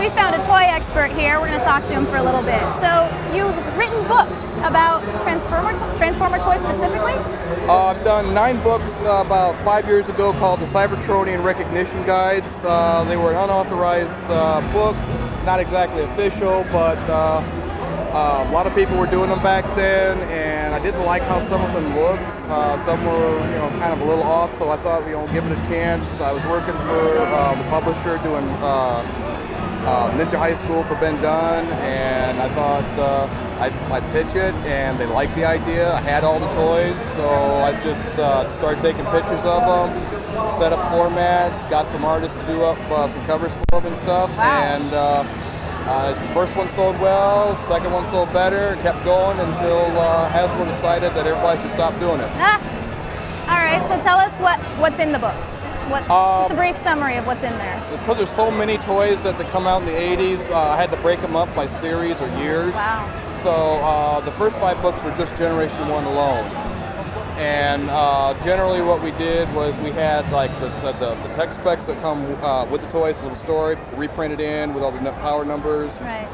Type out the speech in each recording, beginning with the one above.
we found a toy expert here. We're going to talk to him for a little bit. So you've written books about Transformer toys specifically? I've done 9 books about 5 years ago called the Cybertronian Recognition Guides. They were an unauthorized book, not exactly official, but a lot of people were doing them back then, and I didn't like how some of them looked. Some were, kind of a little off, so I thought, give it a chance. I was working for the publisher doing Ninja High School for Ben Dunn, and I thought I'd pitch it, and they liked the idea. I had all the toys, so I just started taking pictures of them, set up formats, got some artists to do up some covers for them and stuff. Wow. And the first one sold well, second one sold better, kept going until Hasbro decided that everybody should stop doing it. All right, so tell us what's in the books. Just a brief summary of what's in there. Because there's so many toys that come out in the 80s, I had to break them up by series or years. Wow. So the first 5 books were just Generation 1 alone. And generally what we did was we had like the tech specs that come with the toys, a little story, reprinted in with all the power numbers. Right.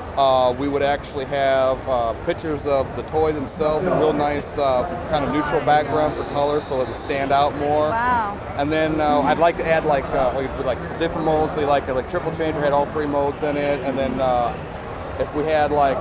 We would actually have pictures of the toy themselves, a real nice kind of neutral background for color so it would stand out more. Wow. And then I'd like to add like some different modes, so like Triple Changer had all 3 modes in it, and then if we had like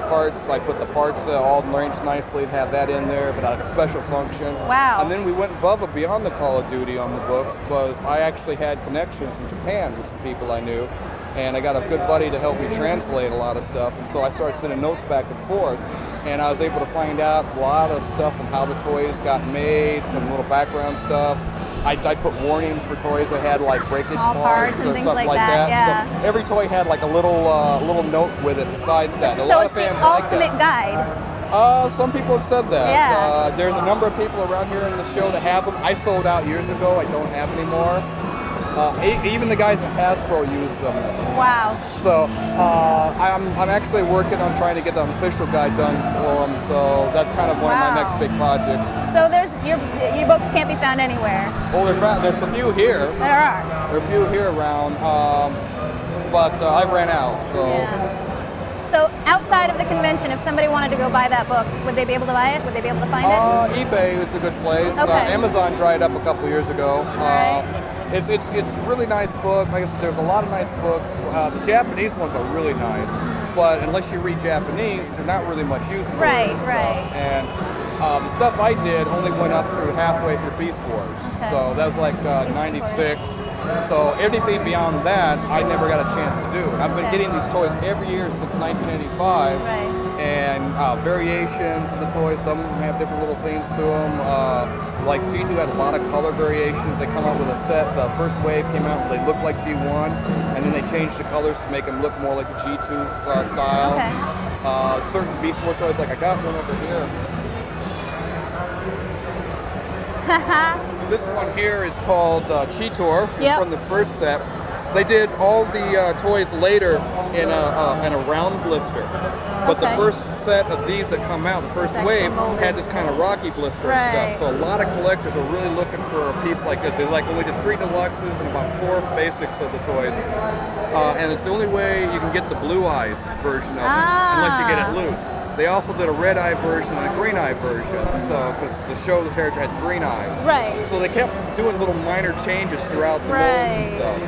parts, I put the parts all arranged nicely and have that in there, but a special function. Wow. And then we went above and beyond the Call of Duty on the books, because I actually had connections in Japan with some people I knew, and I got a good buddy to help me translate a lot of stuff, and so I started sending notes back and forth, and I was able to find out a lot of stuff on how the toys got made, some little background stuff. I put warnings for toys that had like breakage marks or something like that. Yeah. So every toy had like a little note with it besides that. So it's the ultimate guide. Some people have said that. Yeah. There's a number of people around here in the show that have them. I sold out years ago. I don't have anymore. Even the guys at Hasbro used them. Wow. So I'm actually working on trying to get the official guide done for them. So that's kind of one of my next big projects. So there's your books can't be found anywhere. Oh, there's a few here. There are. There are a few here around, but I ran out. So. Yeah. So outside of the convention, if somebody wanted to go buy that book, would they be able to buy it? Would they be able to find it? eBay is a good place. Okay. Amazon dried up a couple years ago. Right. It's a really nice book. Like I said, there's a lot of nice books. The Japanese ones are really nice, but unless you read Japanese, they're not really much use for Right, it. right. And the stuff I did only went up through halfway through Beast Wars. Okay. So that was like 96. So anything beyond that, I never got a chance to do. I've been getting these toys every year since 1985. Right. And variations of the toys, some of them have different little themes to them. Like G2 had a lot of color variations. They come out with a set. The first wave came out, they looked like G1, and then they changed the colors to make them look more like the G2 style. Okay. Certain Beast Wars toys, like I got one over here. This one here is called Cheetor. It's from the first set. They did all the toys later in a round blister. But the first set of these that come out, the first wave, had this kind of rocky blister and stuff. So a lot of collectors are really looking for a piece like this. They only did 3 deluxes and about 4 basics of the toys. And it's the only way you can get the blue eyes version of it, unless you get it loose. They also did a red eye version and a green eye version, so because the show the character had green eyes. Right. So they kept doing little minor changes throughout the molds and stuff.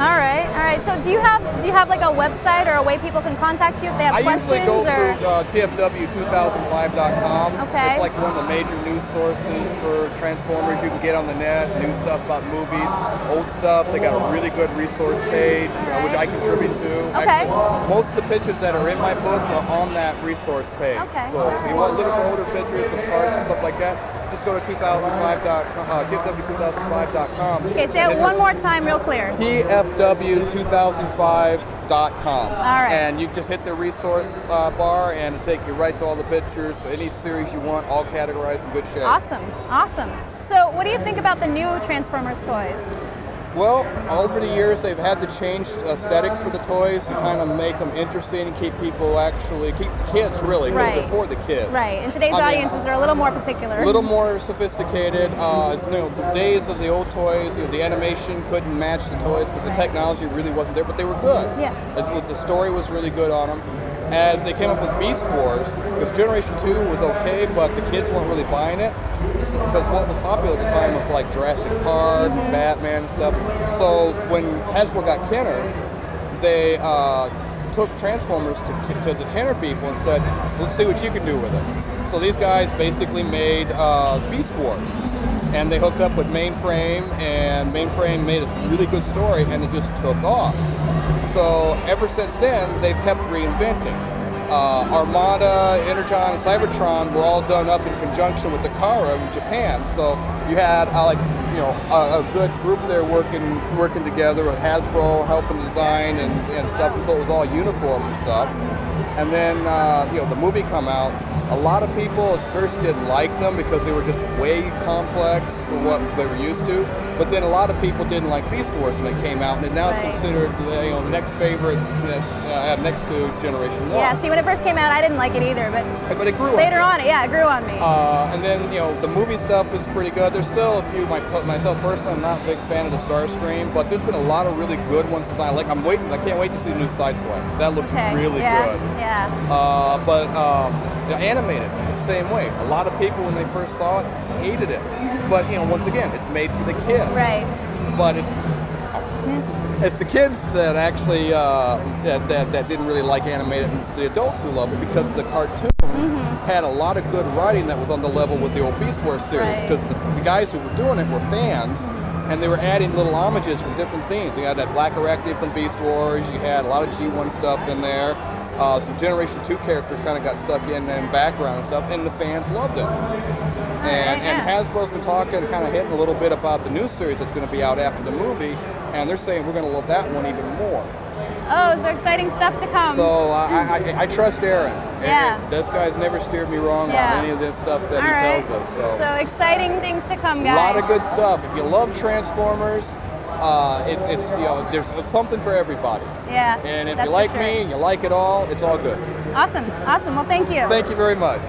All right, all right. So do you have like a website or a way people can contact you if they have questions? I usually go through TFW2005.com. Okay. It's like one of the major news sources for Transformers. You can get on the net, new stuff about movies, old stuff. They got a really good resource page, which I contribute to. Okay. Actually, most of the pictures that are in my book are on that resource page. Okay. So if you want to look at older pictures of parts and stuff like that, just go to TFW2005.com. Okay, say it one more time real clear. TFW2005.com. All right. And you just hit the resource bar and it'll take you right to all the pictures. Any series you want, all categorized in good shape. Awesome, awesome. So what do you think about the new Transformers toys? Well, over the years, they've had to change aesthetics for the toys to kind of make them interesting and keep people keep kids really, because they're for the kids. Right, and today's audiences are a little more particular. A little more sophisticated. The days of the old toys, the animation couldn't match the toys because the technology really wasn't there, but they were good. Yeah. The story was really good on them. As they came up with Beast Wars, because Generation 2 was okay, but the kids weren't really buying it, because what was popular at the time was like Jurassic Park, Batman and stuff. So when Hasbro got Kenner, they took Transformers to the Kenner people and said, let's see what you can do with it. So these guys basically made Beast Wars. And they hooked up with Mainframe, and Mainframe made a really good story, and it just took off. So ever since then, they've kept reinventing. Armada, Energon, and Cybertron were all done up in conjunction with the Kara in Japan. So you had a good group there working together with Hasbro helping design and stuff, and so it was all uniform and stuff. And then the movie come out. A lot of people at first didn't like them because they were just way complex for what they were used to. But then a lot of people didn't like Beast Wars when it came out, and it now is considered the next favorite next to Generation 1. Yeah, see, when it first came out, I didn't like it either, but it grew later on, it grew on me. And then the movie stuff is pretty good. There's still a few. Myself personally, I'm not a big fan of the Starscream, but there's been a lot of really good ones designed. Like I can't wait to see the new Sideswipe. That looks really good. Yeah. Animated the same way. A lot of people when they first saw it hated it, but once again, it's made for the kids. Right. But it's the kids that actually that didn't really like animated, and it's the adults who love it because the cartoon had a lot of good writing that was on the level with the old Beast Wars series. Because the guys who were doing it were fans, and they were adding little homages from different themes. You had that Black Arachne from Beast Wars. You had a lot of G1 stuff in there. Some Generation 2 characters kind of got stuck in background and stuff, and the fans loved it. And Hasbro's been talking, kind of hitting a little bit about the new series that's going to be out after the movie, and they're saying we're going to love that one even more. Oh, so exciting stuff to come. So I trust Aaron. Yeah. This guy's never steered me wrong on any of this stuff that he tells us. So exciting things to come, guys. A lot of good stuff. If you love Transformers, there's something for everybody. Yeah. And if you like me and you like it all, it's all good. Awesome. Well, thank you. Thank you very much.